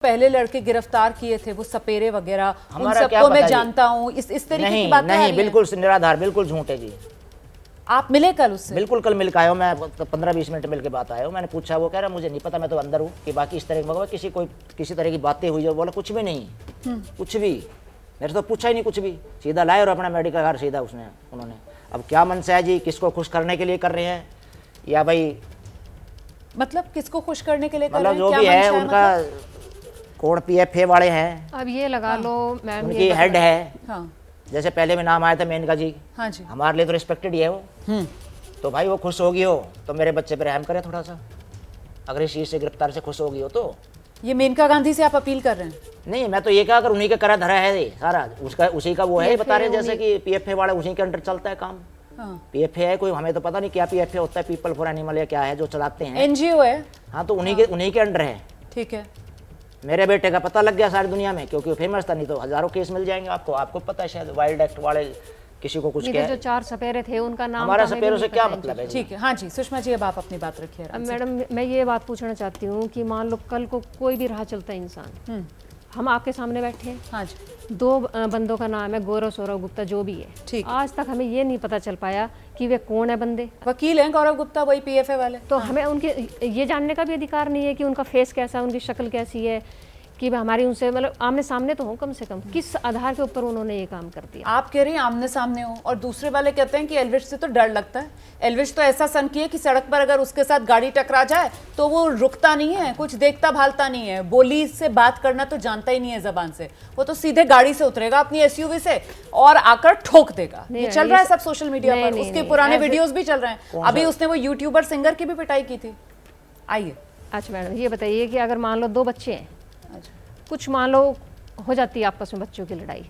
पहले लड़के गिरफ्तार किए थे वो सपेरे वगैरह, उन हमारा क्या सबको मैं पता जी? जानता हूँ, इस तरीके की बातें आ नहीं रही हैं। बिल्कुल निराधार, बिल्कुल झूठ है जी। आप मिले कल उससे? बिल्कुल कल मिल के आया हूँ मैं, 15-20 मिनट मिल के बात आया हूँ। मैंने पूछा, वो कह रहा मुझे नहीं पता, मैं तो अंदर हूँ, कि बाकी इस तरह की किसी तरह की बातें हुई जो, बोला कुछ भी नहीं, कुछ भी मेरे तो पूछा ही नहीं कुछ भी, सीधा लाए और अपना मेडिकल कार्ड सीधा उन्होंने। अब क्या मनसा है जी, किसको खुश करने के लिए कर रहे हैं या भाई, मतलब किसको खुश करने के लिए कर रहे मतलब हैं? जो भी है मंशा उनका कौन PFA वाले हैं, अब ये लगा लो मैम, उनकी हेड है। हाँ जैसे पहले में नाम आया था मेनका जी, हाँ जी, हमारे लिए तो रिस्पेक्टेड ही है वो। तो भाई वो खुश होगी हो तो मेरे बच्चे पर रहम करे थोड़ा सा, अगर इस चीज़ से गिरफ्तार से खुश होगी हो तो। ये मेनका गांधी से आप अपील कर रहे हैं? नहीं, मैं तो ये कहा अगर उन्हीं का करा धरा है ये सारा, उसका उसी का वो है, बता रहे जैसे कि PFA वाला उसी के अंडर चलता है काम। हाँ। PFA है कोई, हमें तो पता नहीं क्या PFA होता है, पीपल फॉर एनिमल या क्या है जो चलाते हैं, NGO है। हाँ तो उन्हीं के अंडर है। ठीक है, मेरे बेटे का पता लग गया सारी दुनिया में, क्योंकि वो फेमस था, नहीं तो हजारों केस मिल जाएंगे आपको पता है शायद, वाइल्ड एक्ट वाले किसी को कुछ नहीं क्या तो जो 4 सपेरे थे उनका नाम हमारा तो हमें सपेरों भी से नहीं क्या पता है मतलब है जी? ठीक है। हाँ जी सुषमा जी, अब आप अपनी बात रखिए। अब मैडम मैं ये बात पूछना चाहती हूँ कि मान लो कल को कोई भी राह चलता है इंसान, हम आपके सामने बैठे हैं, हाँ जी, 2 बंदों का नाम है गौरव सौरव गुप्ता जो भी है, ठीक। आज तक हमें ये नहीं पता चल पाया कि वे कौन है बंदे। वकील हैं गौरव गुप्ता, वही PFA वाले। तो हमें उनके ये जानने का भी अधिकार नहीं है कि उनका फेस कैसा है, उनकी शक्ल कैसी है, कि हमारी उनसे मतलब आमने सामने तो हो कम से कम, किस आधार के ऊपर उन्होंने ये काम कर दिया। आप कह रही हैं आमने सामने हो, और दूसरे वाले कहते हैं कि एल्विश से तो डर लगता है। एल्विश तो ऐसा सनकी है कि सड़क पर अगर उसके साथ गाड़ी टकरा जाए तो वो रुकता नहीं है, कुछ देखता भालता नहीं है, बोली से बात करना तो जानता ही नहीं है जबान से, वो तो सीधे गाड़ी से उतरेगा अपनी SUV से और आकर ठोक देगा। ये चल रहा है सब सोशल मीडिया पर, उसके पुराने वीडियोज भी चल रहे हैं। अभी उसने वो यूट्यूबर सिंगर की भी पिटाई की थी। आइए। अच्छा मैडम ये बताइए कि अगर मान लो 2 बच्चे हैं, कुछ मान लो हो जाती है आपस में बच्चों की लड़ाई,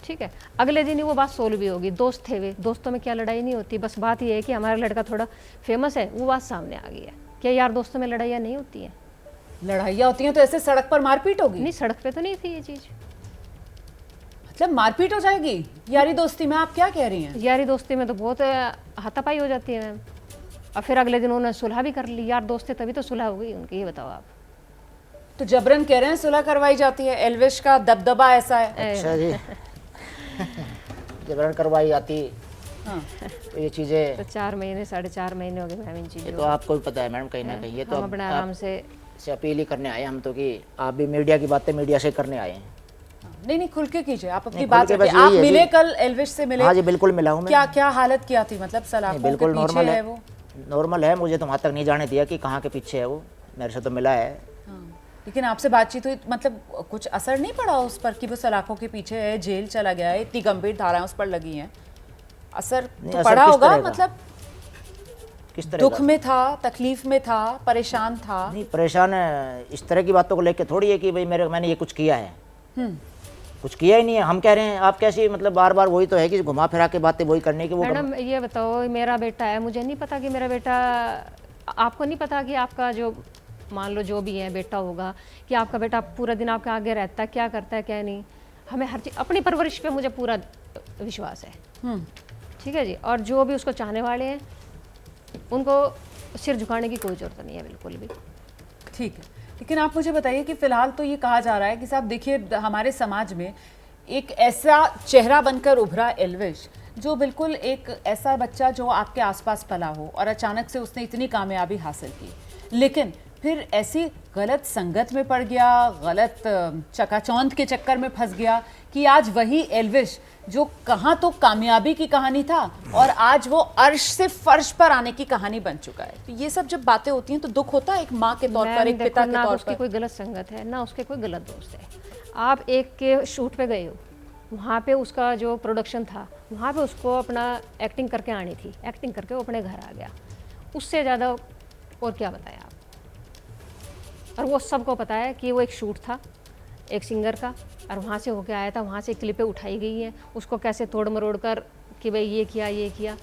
ठीक है, अगले दिन ही वो बात सोल्व भी होगी, दोस्त थे वे, दोस्तों में क्या लड़ाई नहीं होती, बस बात ये है कि हमारा लड़का थोड़ा फेमस है, वो बात सामने आ गई है। क्या यार दोस्तों में लड़ाइयाँ नहीं होती हैं? लड़ाइयाँ होती हैं तो ऐसे सड़क पर मारपीट होगी? नहीं, सड़क पे तो नहीं थी ये चीज़। मतलब मारपीट हो जाएगी यारी दोस्ती में? आप क्या कह रही हैं? यारी दोस्ती में तो बहुत हाथापाई हो जाती है मैम, और फिर अगले दिन उन्होंने सुलह भी कर ली, यार दोस्त थे तभी तो सुलह हो गई उनकी, ये बताओ आप। तो जबरन कह रहे हैं सुलह करवाई जाती है, एल्विश का दबदबा ऐसा है। अच्छा जी जबरन करवाई जाती। हाँ। तो ये चीज़ें तो 4 महीने 4.5 महीने हो गए मैम इन चीज़ों ये तो आपको भी पता है मैडम, कहीं ना कहीं ये तो हम अपने आराम से अपील ही करने आए हम तो, कि आप भी मीडिया की बातें मीडिया से करने आए हैं। नहीं नहीं, खुल के कीजिए, आप अपनी नहीं, बात खुल के रखिए। बस आप यही है मिले जी। कल एल्विश से मिले? हाँ जी बिल्कुल मिला हूँ मैं। क्या क्या हालत क्या थी? मतलब सलाखों के बिल्कुल पीछे नॉर्मल है वो? नॉर्मल है, मुझे तो वहाँ तक नहीं जाने दिया कि कहाँ के पीछे है वो, मेरे से तो मिला है। हाँ। लेकिन आपसे बातचीत हुई, मतलब कुछ असर नहीं पड़ा उस पर कि वो सलाखों के पीछे है, जेल चला गया है, इतनी गंभीर धाराएं उस पर लगी हैं, असर तो असर पड़ा किस होगा? तरह का? मतलब किस तरह दुख का? में था, तकलीफ में था, परेशान था? नहीं परेशान है, इस तरह की बातों को लेके थोड़ी है कि भाई मैंने ये कुछ किया है, कुछ किया ही नहीं है। हम कह रहे हैं आप कैसी, मतलब बार बार वही तो है कि घुमा फिरा के बातें वही करने की। वो मैडम ये बताओ, मेरा बेटा है, मुझे नहीं पता कि मेरा बेटा, आपको नहीं पता कि आपका जो मान लो जो भी है बेटा होगा, कि आपका बेटा पूरा दिन आपके आगे रहता है, क्या करता है क्या नहीं, हमें हर चीज़ अपनी परवरिश पे मुझे पूरा विश्वास है, ठीक है जी। और जो भी उसको चाहने वाले हैं उनको सिर झुकाने की कोई ज़रूरत नहीं है बिल्कुल भी। ठीक है, लेकिन आप मुझे बताइए कि फिलहाल तो ये कहा जा रहा है कि साहब देखिए, हमारे समाज में एक ऐसा चेहरा बनकर उभरा एल्विश, जो बिल्कुल एक ऐसा बच्चा जो आपके आसपास पला हो और अचानक से उसने इतनी कामयाबी हासिल की, लेकिन फिर ऐसी गलत संगत में पड़ गया, गलत चकाचौंध के चक्कर में फंस गया कि आज वही एल्विश जो कहाँ तो कामयाबी की कहानी था और आज वो अर्श से फर्श पर आने की कहानी बन चुका है। तो ये सब जब बातें होती हैं तो दुख होता है एक माँ के तौर पर, एक पिता के ना तौर उसकी पर। कोई गलत संगत है ना उसके कोई गलत दोस्त है। आप एक के शूट पे गए हो, वहाँ पे उसका जो प्रोडक्शन था वहाँ पे उसको अपना एक्टिंग करके आनी थी, एक्टिंग करके वो अपने घर आ गया, उससे ज़्यादा और क्या बताएं आप। और वो सबको पता है कि वो एक शूट था एक सिंगर का, और वहाँ से होके आया था, वहाँ से क्लिपें उठाई गई हैं, उसको कैसे तोड़ मरोड़ कर कि भाई ये किया।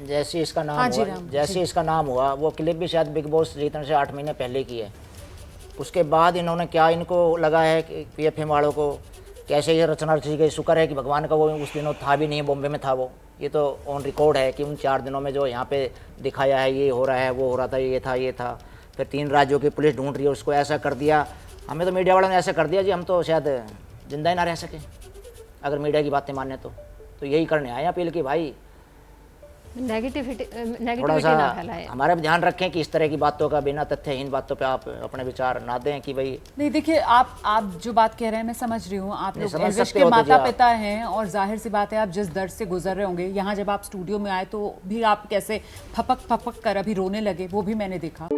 जैसे इसका नाम हाँ जी, हुआ, राम, जैसे इसका नाम हुआ, वो क्लिप भी शायद बिग बॉस जीतने से 8 महीने पहले की है। उसके बाद इन्होंने क्या इनको लगा है कि PFM वालों को कैसे ये रचना रची गई। शुक्र है कि भगवान का वो उस दिनों था भी नहीं, बॉम्बे में था वो। ये तो ऑन रिकॉर्ड है कि उन 4 दिनों में जो यहाँ पे दिखाया है, ये हो रहा है, वो हो रहा था, ये था। फिर 3 राज्यों की पुलिस ढूंढ रही है, उसको ऐसा कर दिया हमें तो मीडिया वालों ने ऐसे कर दिया जी, हम तो शायद जिंदा ही ना रह सके अगर मीडिया की बातें माने तो यही करने आए अपील की भाई थोड़ा नेगेटिविटी सा ना फैलाए। हमारे भी ध्यान रखें कि इस तरह की बातों का बिना तथ्यहीन बातों पे आप अपने विचार ना दें कि भाई नहीं देखिए, आप जो बात कह रहे हैं मैं समझ रही हूँ। आप नहीं, लोग समझ एल्विश सकते के हो तो जी माता आप। पिता हैं और जाहिर सी बात है आप जिस दर्द से गुजर रहे होंगे, यहाँ जब आप स्टूडियो में आए तो भी आप कैसे फपक फपक कर अभी रोने लगे, वो भी मैंने देखा।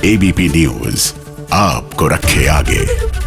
एबीपी न्यूज आपको रखे आगे।